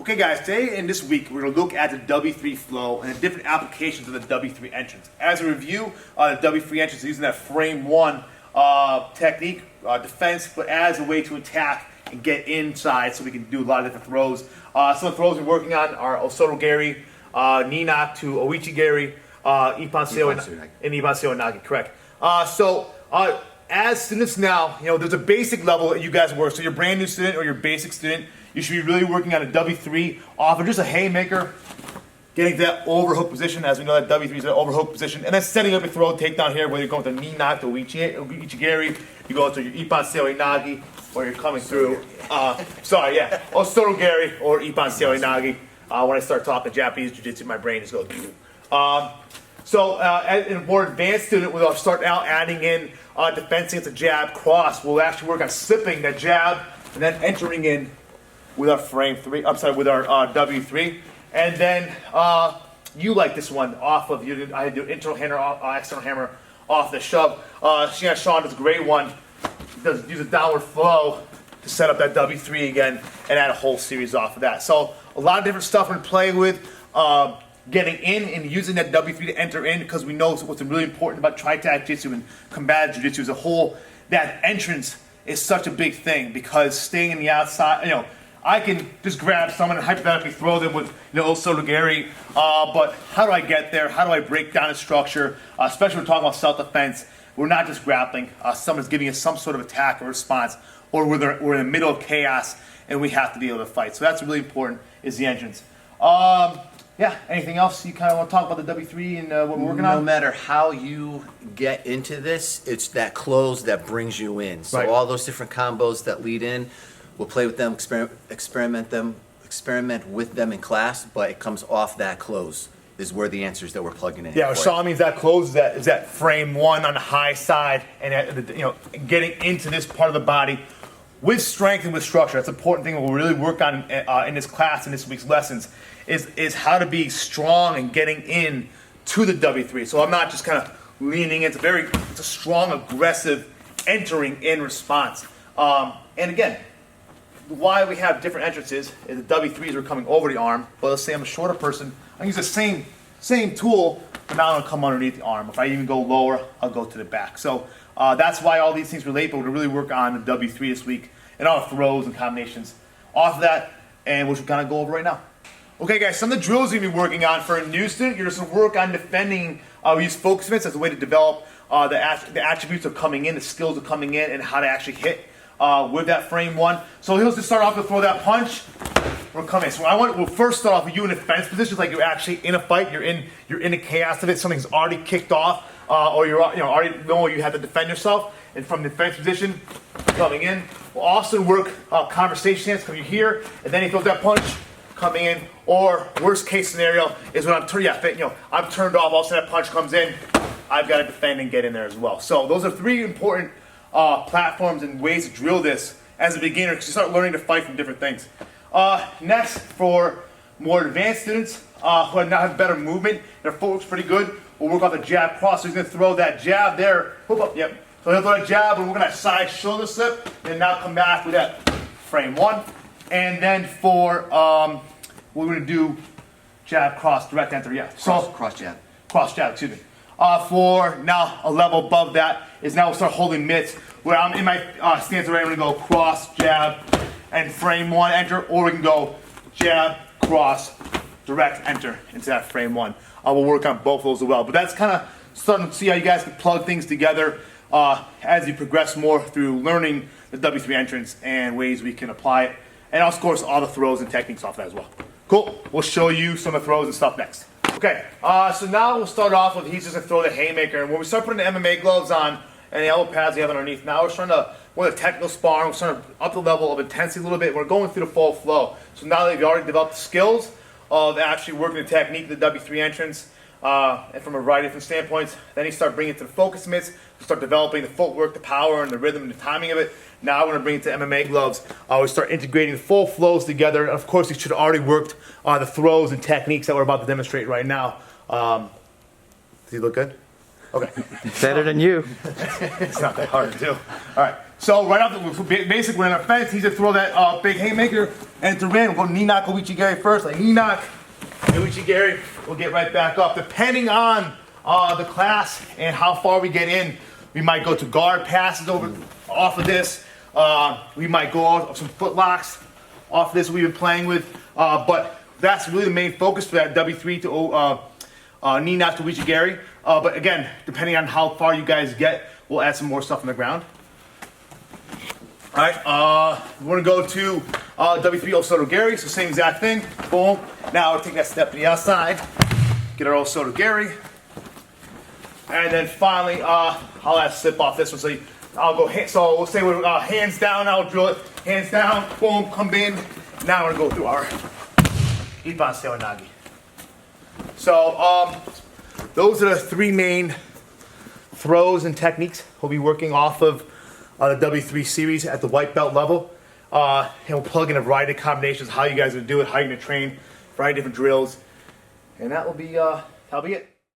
Okay guys, today and this week we're going to look at the W3 flow and the different applications of the W3 entrance. As a review, the W3 entrance is using that frame one technique, defense, but as a way to attack and get inside so we can do a lot of different throws. Some of the throws we're working on are Osoto Gari, knee knock to Ouchi Gari, Ippon Seo Nage, correct. As students now, there's a basic level that you guys work. So you're a brand new student or you're a basic student, you should be really working on a W3 off of just a haymaker, getting to that overhook position. As we know, that W3 is an overhook position, and then setting up your throw takedown here, whether you're going with a knee knock to Ouchi Gari, you go to your Ippon Seo Nage, or you're coming through, Osoto Gari or Ippon Seo Nage. When I start talking Japanese Jiu-Jitsu, my brain just goes. As a more advanced student, we'll start out adding in defense against a jab cross. We'll actually work on slipping that jab and then entering in with our frame three. I'm sorry, with our W3, and then you like this one off of you. I do internal hammer, external hammer off the shove. Sean does a great one. Use a downward flow to set up that W3 again and add a whole series off of that. So a lot of different stuff we're gonna play with. Getting in and using that W3 to enter in, because we know what's really important about TRITAC-Jitsu and Combat Jiu-Jitsu as a whole. That entrance is such a big thing, because staying in the outside, I can just grab someone and hypothetically throw them with Osoto Gari, but how do I get there? How do I break down the structure? Especially when we're talking about self-defense, we're not just grappling. Someone's giving us some sort of attack or response, or we're in the middle of chaos and we have to be able to fight. So that's really important, is the entrance. Yeah, anything else you kind of want to talk about the W3 and what we're working on? No matter how you get into this, it's that close that brings you in. So Right. all those different combos that lead in, we'll play with them, experiment with them in class, but it comes off that close is where the answers that we're plugging in. Yeah, Sean means that close is that frame one on the high side, and getting into this part of the body with strength and with structure. That's an important thing we'll really work on in this class, in this week's lessons, is how to be strong and getting in to the W3. So I'm not just kind of leaning in. It's a strong, aggressive entering in response. And again, why we have different entrances is the W3s are coming over the arm. But let's say I'm a shorter person, I use the same tool, but now I'm gonna come underneath the arm. If I even go lower, I'll go to the back. So that's why all these things relate, but we're gonna really work on the W3 this week and all the throws and combinations off of that, and which we're gonna go over right now. Okay guys, some of the drills you're gonna be working on for a new student, you're just gonna work on defending, we use focus mitts as a way to develop the attributes of coming in, the skills of coming in, and how to actually hit with that frame one. So he'll just start off to throw that punch. We're coming. So we'll first start off with you in a defense position, like you're actually in a fight, you're in the chaos of it, something's already kicked off, or you're already know you have to defend yourself, and from the defense position, coming in. We'll also work conversation stance, coming here, and then he throws that punch, coming in, or worst case scenario is when I'm turned off, all of a sudden that punch comes in, I've got to defend and get in there as well. So those are three important platforms and ways to drill this as a beginner, because you start learning to fight from different things. Next, for more advanced students who now have better movement, their footwork's pretty good, we'll work off the jab cross. So he's going to throw that jab there, whoop up, yep. So he'll throw that jab, and we're going to side shoulder slip, and now come back with that frame one. And then for, we're going to do jab, cross, direct enter, yeah. Cross jab. Cross jab, excuse me. For now, a level above that is now we'll start holding mitts, where I'm in my stance already. I'm going to go cross, jab, and frame one, enter, or we can go jab, cross, direct enter into that frame one. We'll work on both of those as well. But that's kind of starting to see how you guys can plug things together as you progress more through learning the W3 entrance and ways we can apply it. And of course, all the throws and techniques off that as well. Cool. We'll show you some of the throws and stuff next. Okay, so now we'll start off with he's just going to throw the haymaker. And when we start putting the MMA gloves on and the elbow pads we have underneath, now we're starting to, we're a technical sparring, we're starting to up the level of intensity a little bit. We're going through the full flow. So now that you've already developed the skills of actually working the technique of the W3 entrance, and from a variety of different standpoints, then you start bringing it to the focus mitts, you start developing the footwork, the power, and the rhythm and the timing of it. Now we're going to bring it to MMA gloves. We start integrating the full flows together. And of course, you should have already worked on the throws and techniques that we're about to demonstrate right now. Does he look good? Okay. Better than you. It's not that hard to do. All right. So right after, basically we're in our fence, he's gonna throw that big haymaker and to in. We'll go knee knock Ouchi Gari first, like knee knock, and Ouchi Gari will get right back up. Depending on the class and how far we get in, we might go to guard passes over off of this. We might go off some foot locks off of this we've been playing with. But that's really the main focus for that W3 to knee knock to Ouchi Gari. But again, depending on how far you guys get, we'll add some more stuff on the ground. All right, we're gonna go to W3 Osoto Gari, so same exact thing. Boom. Now we'll take that step to the outside, get our Osoto Gari, and then finally, I'll add slip off this one. So I'll go. So we'll say we're hands down. I'll drill it. Hands down. Boom. Come in. Now we're gonna go through our Ippon Seo Nage. So those are the three main throws and techniques we'll be working off of the W3 series at the white belt level. And we'll plug in a variety of combinations, how you guys are gonna do it, how you're gonna train, variety of different drills. And that'll be it.